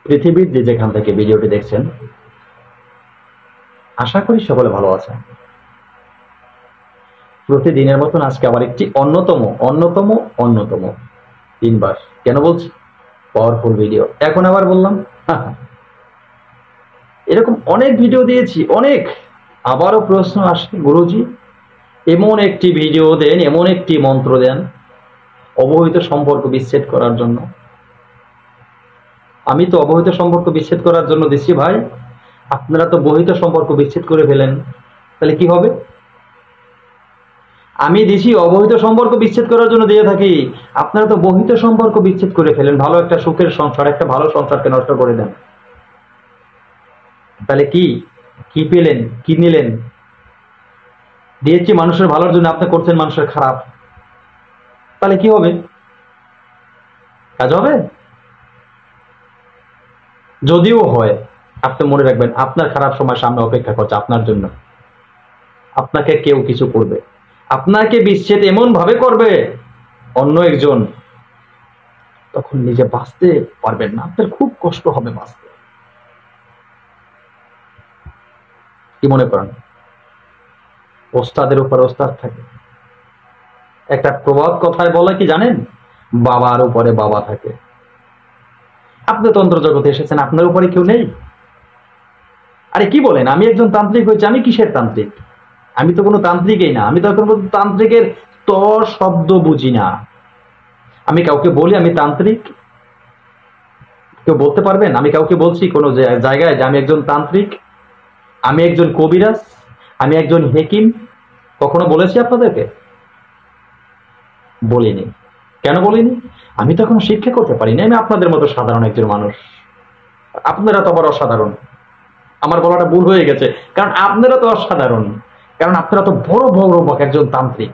পৃথিবীর যে যেখান থেকে ভিডিওটি দেখছেন, আশা করি সকলে ভালো আছেন। প্রতিদিনের মতন আজকে আবার একটি অন্যতম 3বার কেন বলছি পাওয়ারফুল ভিডিও। এখন আবার বললাম এরকম অনেক ভিডিও দিয়েছি, অনেক। আবারও প্রশ্ন আসে, গুরুজি এমন একটি ভিডিও দেন, এমন একটি মন্ত্র দেন অবহিত সম্পর্ক বিচ্ছেদ করার জন্য। আমি তো অবহিত সম্পর্ক বিচ্ছেদ করার জন্য দিচ্ছি ভাই, আপনারা তো বহিত সম্পর্ক বিচ্ছেদ করে ফেলেন, তাহলে কি হবে? আমি দিছি অবহিত সম্পর্ক বিচ্ছেদ করার জন্য দিয়ে থাকি, আপনারা তো বহিত সম্পর্ক বিচ্ছেদ করে ফেলেন, ভালো একটা সুখের সংসার, একটা ভালো সংসারকে নষ্ট করে দেন। তাহলে কি কি পেলেন, কি নিলেন? দিয়েছি মানুষের ভালোর জন্য, আপনি করছেন মানুষের খারাপ, তাহলে কি হবে? কাজ হবে? যদিও হয়, আপনি মনে রাখবেন আপনার খারাপ সময় সামনে অপেক্ষা করছে আপনার জন্য। আপনাকে কেউ কিছু করবে, আপনাকে বিচ্ছেদ এমন ভাবে করবে অন্য একজন, তখন নিজে বাঁচতে পারবেন না, আপনার খুব কষ্ট হবে বাঁচতে। কি মনে করেন? ওস্তাদের উপর ওস্তাদ থাকে। একটা প্রবাদ কথায় বলা কি জানেন, বাবার উপরে বাবা থাকে। আপনি তন্ত্র জগতে এসেছেন, আপনার উপরে কেউ নেই? আরে কি বলেন, আমি একজন তান্ত্রিক হয়েছি, আমি কিসের তান্ত্রিক? আমি তো কোনো তান্ত্রিকই না, আমি তো এখন তান্ত্রিকের তর শব্দ বুঝি না। আমি কাউকে বলি আমি তান্ত্রিক, কেউ বলতে পারবেন? আমি কাউকে বলছি কোনো জায়গায় যে আমি একজন তান্ত্রিক, আমি একজন কবিরাজ, আমি একজন হেকিম? কখনো বলেছি আপনাদেরকে? বলিনি। কেন বলিনি? আমি তো এখন শিক্ষা করতে পারি না, আমি আপনাদের মতো সাধারণ একজন মানুষ। আপনারা তো আবার অসাধারণ। আমার বলাটা ভুল হয়ে গেছে, কারণ আপনারা তো অসাধারণ, কারণ আপনারা তো বড় বড় একজন তান্ত্রিক,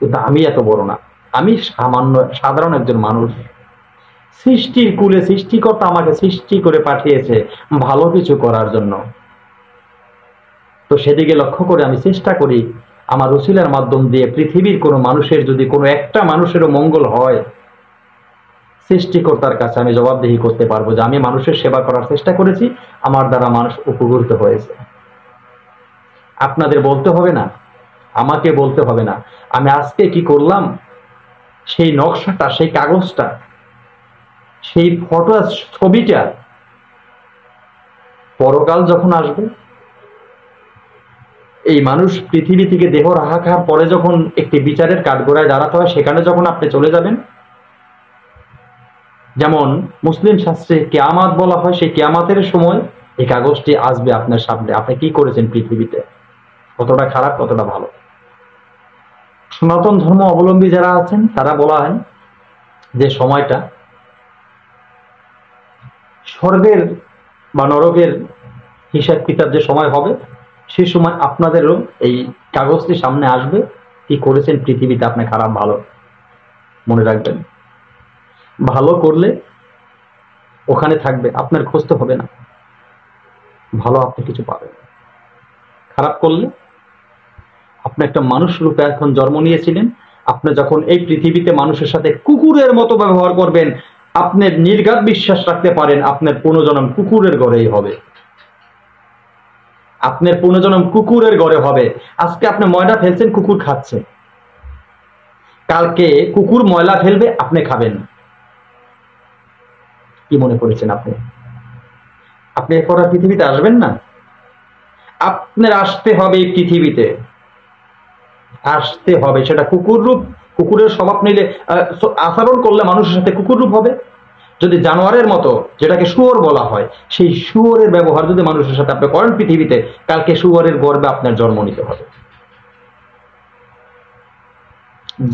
কিন্তু আমি এত বড় না, আমি সামান্য সাধারণ একজন মানুষ। সৃষ্টির কুলে সৃষ্টিকর্তা আমাকে সৃষ্টি করে পাঠিয়েছে ভালো কিছু করার জন্য, তো সেদিকে লক্ষ্য করে আমি চেষ্টা করি আমার উসিলার মাধ্যম দিয়ে পৃথিবীর কোনো মানুষের, যদি কোনো একটা মানুষেরও মঙ্গল হয়, সৃষ্টিকর্তার কাছে আমি জবাবদিহি করতে পারবো যে আমি মানুষের সেবা করার চেষ্টা করেছি, আমার দ্বারা মানুষ উপকৃত হয়েছে। আপনাদের বলতে হবে না, আমাকে বলতে হবে না আমি আজকে কি করলাম, সেই নকশাটা, সেই কাগজটা, সেই ফটো ছবিটা পরকাল যখন আসবে, এই মানুষ পৃথিবী থেকে দেহ রাখার পরে যখন একটি বিচারের কাঠগড়ায় দাঁড়াতে হয়, সেখানে যখন আপনি চলে যাবেন, যেমন মুসলিম শাস্ত্রে কিয়ামত বলা হয়, সেই কিয়ামতের সময় এই কাগজটি আসবে আপনার সামনে, আপনি কি করেছেন পৃথিবীতে, কতটা খারাপ কতটা ভালো। সনাতন ধর্ম অবলম্বী যারা আছেন তারা বলা হয় যে সময়টা স্বর্গের বা নরকের হিসাব কিতাব যে সময় হবে, সেই সময় আপনাদেরও এই কাগজটি সামনে আসবে, কি করেছেন পৃথিবীতে, আপনি খারাপ ভালো। মনে রাখবেন, ভালো করলে ওখানে থাকবে, আপনার খুঁজতে হবে না, ভালো আপনি কিছু পাবেন। খারাপ করলে, আপনি একটা মানুষ রূপে এখন জন্ম নিয়েছিলেন, আপনি যখন এই পৃথিবীতে মানুষের সাথে কুকুরের মতো ব্যবহার করবেন, আপনি নির্ঘাত বিশ্বাস রাখতে পারেন আপনার পুনর্জন্ম কুকুরের ঘরেই হবে, আপনার পুনর্জন্ম কুকুরের ঘরে হবে। আজকে আপনি ময়লা ফেলছেন, কুকুর খাচ্ছে, কালকে কুকুর ময়লা ফেলবে, আপনি খাবেন। কি মনে করেছেন আপনি? আপনি এরপর আর পৃথিবীতে আসবেন না, আপনার আসতে হবে এই পৃথিবীতে, আসতে হবে। সেটা কুকুর রূপ, কুকুরের স্বভাব নিলে, আচরণ করলে মানুষের সাথে কুকুর রূপ হবে। যদি জানোয়ারের মতো, যেটাকে শুয়োর বলা হয়, সেই শুয়োরের ব্যবহার যদি মানুষের সাথে আপনি করেন পৃথিবীতে, কালকে শুয়োরের গর্ভে আপনার জন্ম নিতে হবে।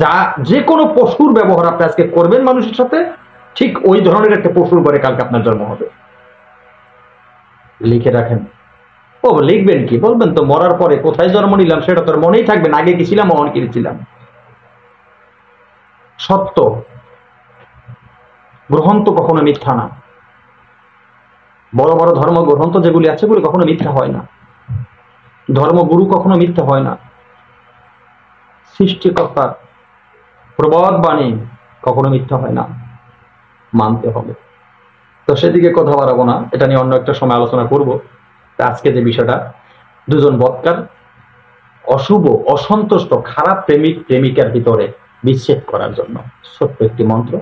যা যে কোনো পশুর ব্যবহার আপনি আজকে করবেন মানুষের সাথে, ঠিক ওই ধরনের একটা পশুর ঘরে কালকে আপনার জন্ম হবে। লিখে রাখেন। ও লিখবেন কি, বলবেন তো মরার পরে কোথায় জন্ম নিলাম সেটা তোর মনেই থাকবে না, আগে কি ছিলাম অন কি ছিলাম। সত্য গ্রন্থ কখনো মিথ্যা না, বড় বড় ধর্ম গ্রন্থ যেগুলি আছে সেগুলি কখনো মিথ্যা হয় না, ধর্মগুরু কখনো মিথ্যা হয় না, সৃষ্টিকর্তার প্রবাদ বাণী কখনো মিথ্যা হয় না, মানতে হবে। তো সেদিকে কথা বাড়াবো না, এটা নিয়ে অন্য একটা সময় আলোচনা করব। আজকে যে বিষয়টা, দুজন বৎকার অশুভ অসন্তুষ্ট খারাপ প্রেমিক প্রেমিকার ভিতরে বিচ্ছেদ করার জন্য ছোট্ট একটি মন্ত্র।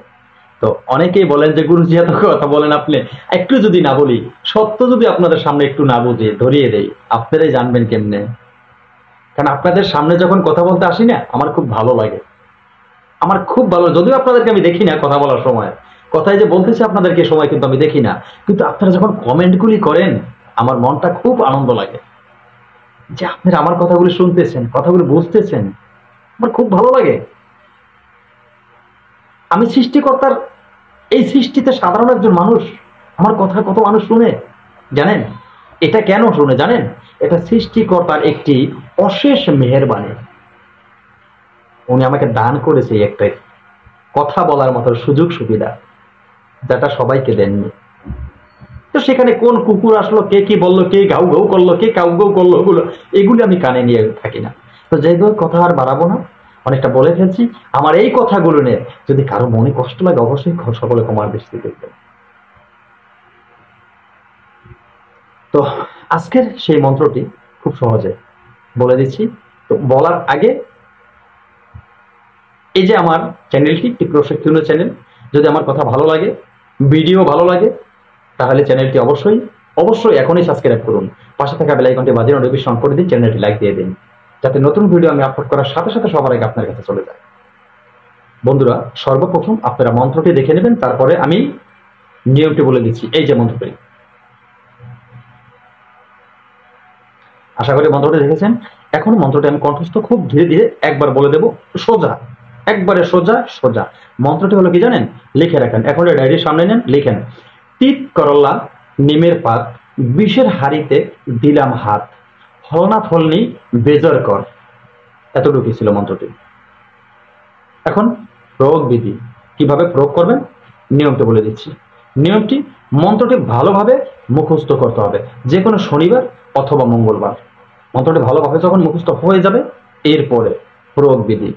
তো অনেকেই বলেন যে গুরুজি এত কথা বলেন আপনি, একটু যদি না বলি, সত্য যদি আপনাদের সামনে একটু না বুঝে ধরিয়ে দেই, আপনারাই জানবেন কেমনে। কারণ আপনাদের সামনে যখন কথা বলতে আসি না, আমার খুব ভালো লাগে, আমার খুব ভালো, যদিও আপনাদেরকে আমি দেখি না কথা বলার সময়, কথায় যে বলতেছি আপনাদেরকে সময় কিন্তু আমি দেখি না, কিন্তু আপনারা যখন কমেন্টগুলি করেন আমার মনটা খুব আনন্দ লাগে যে আপনারা আমার কথাগুলি শুনতেছেন, কথাগুলি বুঝতেছেন, আমার খুব ভালো লাগে। আমি সৃষ্টিকর্তার এই সৃষ্টিতে সাধারণ একজন মানুষ, আমার কথা কত মানুষ শুনে জানেন? এটা কেন শুনে জানেন? এটা সৃষ্টিকর্তার একটি অশেষ মেহেরবানি। উনি আমাকে দান করেছে একটা কথা বলার মতো সুযোগ সুবিধা, যেটা সবাইকে দেননি। তো সেখানে কোন কুকুর আসলো, কে কি বললো, কে গাউ গাউ করলো, কে কাউ গাউ করলো, এগুলো আমি কানে নিয়ে থাকি না। তো যাই হোক, কথা আর বাড়াবো না, অনেকটা বলে ফেলছি। আমার এই কথাগুলো নিয়ে যদি কারো মনে কষ্ট লাগে, অবশ্যই সকলে ক্ষমার দৃষ্টি দেখবেন। তো আজকের সেই মন্ত্রটি খুব সহজে বলে দিচ্ছি। তো বলার আগে, এই যে আমার চ্যানেলটি একটি প্রশিক্ষণীয় চ্যানেল, যদি আমার কথা ভালো লাগে, ভিডিও ভালো লাগে, তাহলে চ্যানেলটি অবশ্যই অবশ্যই এখনই সাবস্ক্রাইব করুন। পাশে থাকা বেল আইকনটি বাজিয়ে নোটিফিকেশন অন করে দিন, চ্যানেলটি লাইক দিয়ে দিন, যাতে নতুন ভিডিও আমি আপলোড করার সাথে সাথে সবার আগে আপনার কাছে চলে যায়। বন্ধুরা, সর্বপ্রথম আপনারা মন্ত্রটি দেখে নেবেন, তারপরে আমি নিয়মটি বলে দিচ্ছি। এই যে মন্ত্রটি, আশা করি মন্ত্রটি দেখেছেন। এখন মন্ত্রটি আমি কণ্ঠস্থ খুব ধীরে ধীরে একবার বলে দেব, সোজা, একবারে সোজা সোজা। মন্ত্রটি হলো কি জানেন? লিখে রাখেন, এখন ডায়েরির সামনে নেন, লিখেন। তিত করল্লা নিমের পাত, বিষের হাড়িতে দিলাম হাত, ফলনা ফলনি বেজর কর। এতটুকু ছিল মন্ত্রটি। এখন প্রয়োগ বিধি, কিভাবে প্রয়োগ করবেন নিয়মটি বলে দিচ্ছি। নিয়মটি, মন্ত্রটি ভালোভাবে মুখস্থ করতে হবে, যে কোনো শনিবার অথবা মঙ্গলবার। মন্ত্রটি ভালোভাবে যখন মুখস্থ হয়ে যাবে, এরপরে প্রয়োগ বিধি।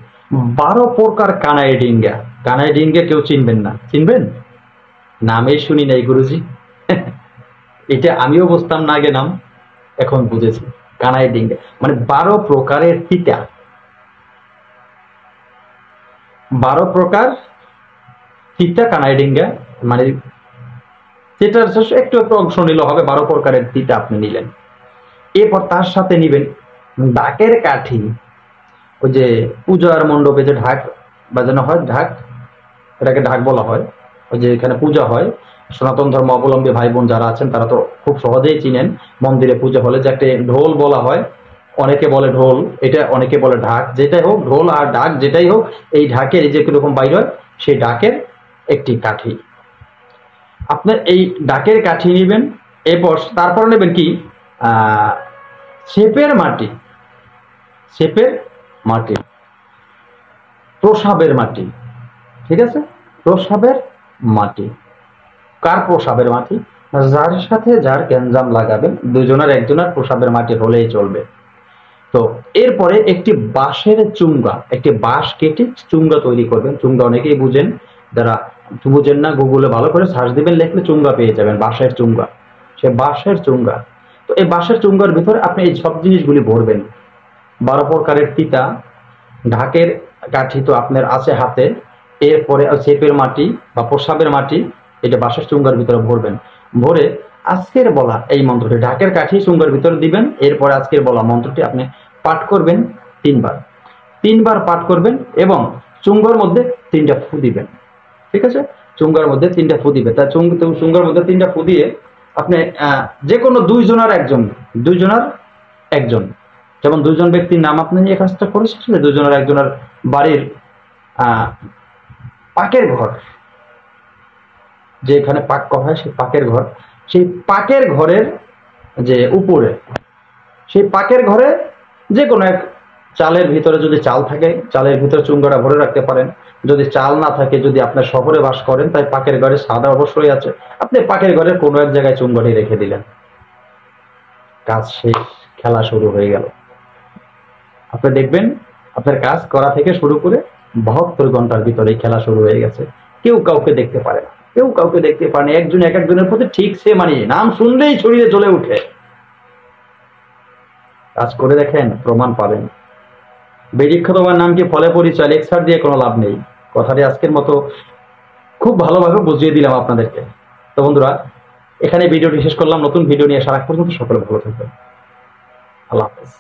12 প্রকার কানাই ডিঙ্গা। কানাই ডিঙ্গা কেউ চিনবেন না? চিনবেন? নামেই শুনি নাই গুরুজি। এটা আমিও বুঝতাম না আগে নাম, এখন বুঝেছি। কানাই ডিঙ্গা মানে 12 প্রকারের তিতা। 12 প্রকার তিতা কানাই ডিঙ্গা, মানে যেটার একটু একটু অংশ নিলে হবে। 12 প্রকারের তিতা আপনি নিলেন। এরপর তার সাথে নিবেন ঢাকের কাঠি। ওই যে পূজার মণ্ডপে যে ঢাক বাজানো হয়, ঢাক, এটাকে ঢাক বলা হয়। ওই যে এখানে পূজা হয়, সনাতন ধর্ম অবলম্বী ভাই বোন যারা আছেন তারা তো খুব সহজেই চিনেন। মন্দিরে পূজা হলে যে একটা ঢোল বলা হয়, অনেকে বলে ঢোল, এটা অনেকে বলে ঢাক, যেটাই হোক, ঢোল আর ঢাক যেটাই হোক, এই ঢাকের এই যে কিরকম বাইর হয়, সেই ঢাকের একটি কাঠি। আপনার এই ডাকের কাঠি নেবেন। এরপর তারপর নেবেন কি, শেপের মাটি, শেপের মাটি, প্রসাবের মাটি। ঠিক আছে, প্রসাবের মাটি। কার প্রসাবের মাটি? যার সাথে যার গ্যাঞ্জাম লাগাবেন, দুজনের একজনের প্রসাবের মাটি হলেই চলবে। তো এরপরে একটি বাঁশের চুঙ্গা, একটি বাঁশ কেটে চুঙ্গা তৈরি করবেন। চুঙ্গা অনেকেই বুঝেন, যারা বুঝেন না গুগলে ভালো করে সার্চ দিবেন, লিখলে চুঙ্গা পেয়ে যাবেন, বাঁশের চুঙ্গা। সে বাঁশের চুঙ্গা। তো এই বাঁশের চুঙ্গার ভিতরে আপনি এই সব জিনিসগুলি ভরবেন। 12 প্রকারের তিতা, ঢাকের কাঠি তো আপনার আছে হাতে, এরপরে শেপের মাটি বা প্রসাবের মাটি, এটা বাঁশের চুঙ্গার ভিতরে ভরবেন। ভরে আজকের বলা এই মন্ত্রটি ঢাকের কাঠি চুঙ্গার ভিতরে দিবেন। এরপরে আজকের বলা মন্ত্রটি আপনি পাঠ করবেন 3 বার। 3 বার পাঠ করবেন এবং চুঙ্গার মধ্যে 3টা ফু দিবেন। ঠিক আছে, চুঙ্গার মধ্যে 3টা ফু দিবে। তা চুঙ্গার মধ্যে 3টা ফু দিয়ে আপনি যে কোনো দুইজনার একজন, যেমন দুইজন ব্যক্তির নাম আপনি এই কাজটা করেছেন, দুইজনের একজনের বাড়ির পাকের ঘর, যেখানে পাক করা হয় সেই পাকের ঘর, সেই পাকের ঘরের যে উপরে, সেই পাকের ঘরে যে কোনো এক চালের ভিতরে যদি চাল থাকে, চালের ভিতরে চুঙ্গাটা ভরে রাখতে পারেন। যদি চাল না থাকে, যদি আপনার শহরে বাস করেন, তাই পাকের ঘরে সাদা অবশ্যই আছে, আপনি পাকের ঘরের কোনো এক জায়গায় চুঙ্গাটি রেখে দিলেন। কাজ শেষ, খেলা শুরু হয়ে গেল। আপনি দেখবেন আপনার কাজ করা থেকে শুরু করে 72 ঘন্টার ভিতরে খেলা শুরু হয়ে গেছে, কেউ কাউকে দেখতে পারে না। কেউ কাউকে দেখতে পারে, একজন এক একজনের প্রতি ঠিক সে মানে নাম শুনলেই শরীরে জ্বলে উঠে। কাজ করে দেখেন, প্রমাণ পাবেন। বেরিক্ষ তোমার নাম কি ফলে পরিচয়, লেকচার দিয়ে কোনো লাভ নেই। কথাটি আজকের মতো খুব ভালোভাবে বুঝিয়ে দিলাম আপনাদেরকে। তো বন্ধুরা, এখানে ভিডিওটি শেষ করলাম। নতুন ভিডিও নিয়ে সারা পর্যন্ত সকলে ভালো থাকবেন। আল্লাহ হাফেজ।